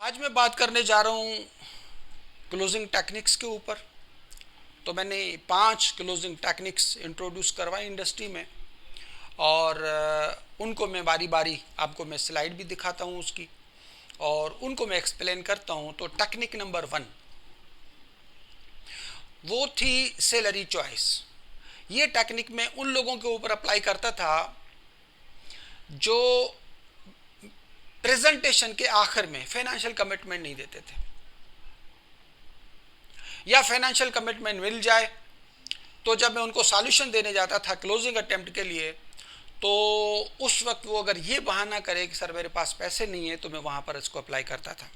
आज मैं बात करने जा रहा हूँ क्लोजिंग टेक्निक्स के ऊपर। तो मैंने 5 क्लोजिंग टेक्निक्स इंट्रोड्यूस करवाई इंडस्ट्री में, और उनको मैं बारी बारी आपको मैं स्लाइड भी दिखाता हूँ उसकी, और उनको मैं एक्सप्लेन करता हूँ। तो टेक्निक नंबर 1 वो थी सैलरी चॉइस। ये टेक्निक मैं उन लोगों के ऊपर अप्लाई करता था जो प्रेजेंटेशन के आखिर में फाइनेंशियल कमिटमेंट नहीं देते थे, या फाइनेंशियल कमिटमेंट मिल जाए तो जब मैं उनको सॉल्यूशन देने जाता था क्लोजिंग अटेम्प्ट के लिए, तो उस वक्त वो अगर ये बहाना करे कि सर मेरे पास पैसे नहीं है, तो मैं वहां पर इसको अप्लाई करता था।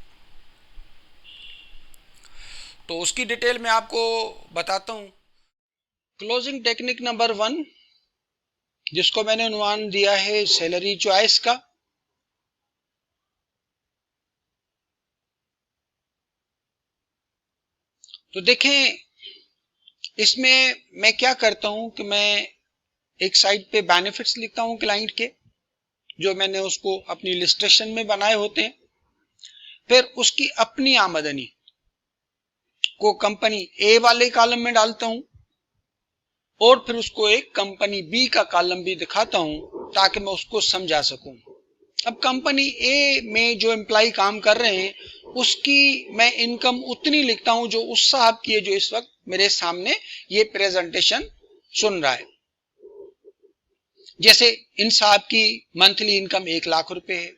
तो उसकी डिटेल मैं आपको बताता हूं। क्लोजिंग टेक्निक नंबर 1, जिसको मैंने अनुमान दिया है सैलरी चॉइस का। तो देखें, इसमें मैं क्या करता हूं कि मैं एक साइड पे बेनिफिट्स लिखता हूं क्लाइंट के, जो मैंने उसको अपनी लिस्टेशन में बनाए होते हैं। फिर उसकी अपनी आमदनी को कंपनी ए वाले कॉलम में डालता हूं, और फिर उसको एक कंपनी बी का कॉलम भी दिखाता हूं ताकि मैं उसको समझा सकूं। अब कंपनी ए में जो एम्प्लॉय काम कर रहे हैं, उसकी मैं इनकम उतनी लिखता हूं जो उस साहब की है जो इस वक्त मेरे सामने ये प्रेजेंटेशन सुन रहा है। जैसे इन साहब की मंथली इनकम 1 लाख रुपए है,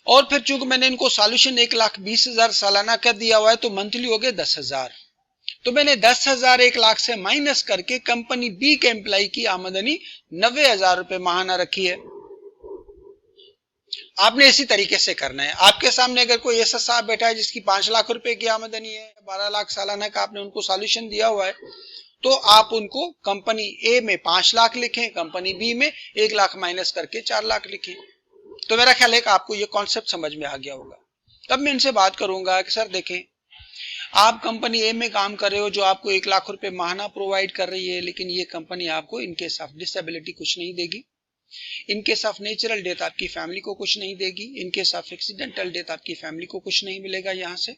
और फिर चूंकि मैंने इनको सॉल्यूशन 1,20,000 सालाना कर दिया हुआ है, तो मंथली हो गए 10,000। तो मैंने 10,000 1 लाख से माइनस करके कंपनी बी के एम्प्लॉय की आमदनी 90,000 रुपए माहाना रखी है। आपने इसी तरीके से करना है। आपके सामने अगर कोई ऐसा साहब बैठा है जिसकी 5 लाख रुपए की आमदनी है, 12 लाख सालाना का आपने उनको सॉल्यूशन दिया हुआ है, तो आप उनको कंपनी ए में 5 लाख लिखें, कंपनी बी में 1 लाख माइनस करके 4 लाख लिखें। तो मेरा ख्याल है कि आपको ये कॉन्सेप्ट समझ में आ गया होगा। तब मैं इनसे बात करूंगा कि सर देखें, आप कंपनी ए में काम कर रहे हो जो आपको 1 लाख रुपए माहाना प्रोवाइड कर रही है, लेकिन ये कंपनी आपको इनके साथ डिसेबिलिटी कुछ नहीं देगी, इनके साथ नेचुरल डेथ आपकी फैमिली को कुछ नहीं देगी, इनके साथ एक्सीडेंटल डेथ आपकी फैमिली को कुछ नहीं मिलेगा। यहाँ से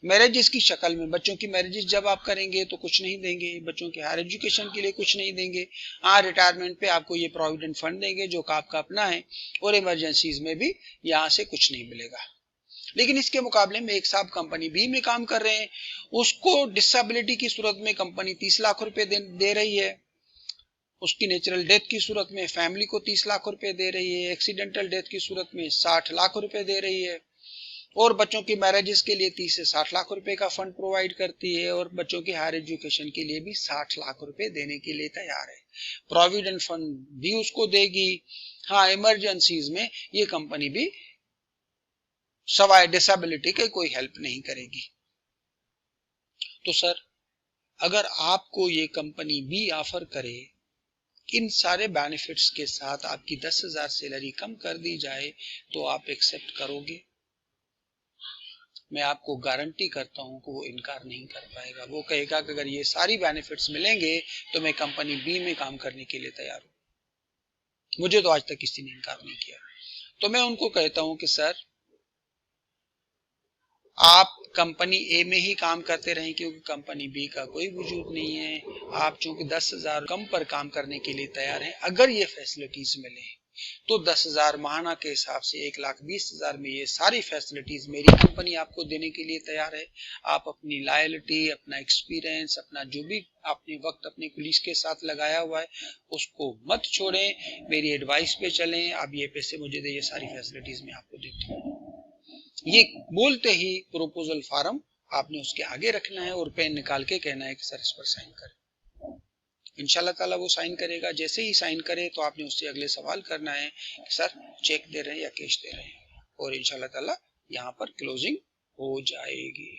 मैरिजेस की शक्ल में, बच्चों की मैरिजेस जब आप करेंगे तो कुछ नहीं देंगे, बच्चों के हायर एजुकेशन के लिए कुछ नहीं देंगे। हाँ, रिटायरमेंट पे आपको ये प्रोविडेंट फंड देंगे जो कि आपका अपना है, और इमरजेंसीज में भी यहाँ से कुछ नहीं मिलेगा। लेकिन इसके मुकाबले में एक साहब कंपनी बी में काम कर रहे हैं, उसको डिसेबिलिटी की सूरत में कंपनी 30 लाख रुपए दे रही है, उसकी नेचुरल डेथ की सूरत में फैमिली को 30 लाख रुपए दे रही है, एक्सीडेंटल डेथ की सूरत में 60 लाख रुपए दे रही है, और बच्चों की मैरिजेस के लिए 30 से 60 लाख रुपए का फंड प्रोवाइड करती है, और बच्चों के हायर एजुकेशन के लिए भी 60 लाख रुपए देने के लिए तैयार है। प्रोविडेंट फंड भी उसको देगी। हाँ, इमरजेंसीज में ये कंपनी भी सवाए डिसेबिलिटी के कोई हेल्प नहीं करेगी। तो सर, अगर आपको ये कंपनी बी ऑफर करे, इन सारे बेनिफिट्स के साथ आपकी 10,000 सैलरी कम कर दी जाए, तो आप एक्सेप्ट करोगे? मैं आपको गारंटी करता हूं कि वो इनकार नहीं कर पाएगा। वो कहेगा कि अगर ये सारी बेनिफिट्स मिलेंगे तो मैं कंपनी बी में काम करने के लिए तैयार हूं। मुझे तो आज तक किसी ने इनकार नहीं किया। तो मैं उनको कहता हूं कि सर, आप कंपनी ए में ही काम करते रहें, क्योंकि कंपनी बी का कोई वजूद नहीं है। आप चूंकि 10,000 कम पर काम करने के लिए तैयार हैं, अगर ये फैसिलिटीज मिले तो 10,000 माहाना के हिसाब से 1,20,000 में ये सारी फैसिलिटीज मेरी कंपनी आपको देने के लिए तैयार है। आप अपनी लॉयल्टी, अपना एक्सपीरियंस, अपना जो भी आपने वक्त अपने पुलिस के साथ लगाया हुआ है, उसको मत छोड़ें, मेरी एडवाइस पे चलें। आप ये पैसे मुझे दे, ये सारी फैसिलिटीज मैं आपको देता हूँ। ये बोलते ही प्रोपोजल फॉर्म आपने उसके आगे रखना है, और पेन निकाल के कहना है कि सर इस पर साइन करें। इंशाल्लाह ताला वो साइन करेगा। जैसे ही साइन करे तो आपने उससे अगले सवाल करना है कि सर चेक दे रहे हैं या कैश दे रहे हैं, और इंशाल्लाह ताला यहाँ पर क्लोजिंग हो जाएगी।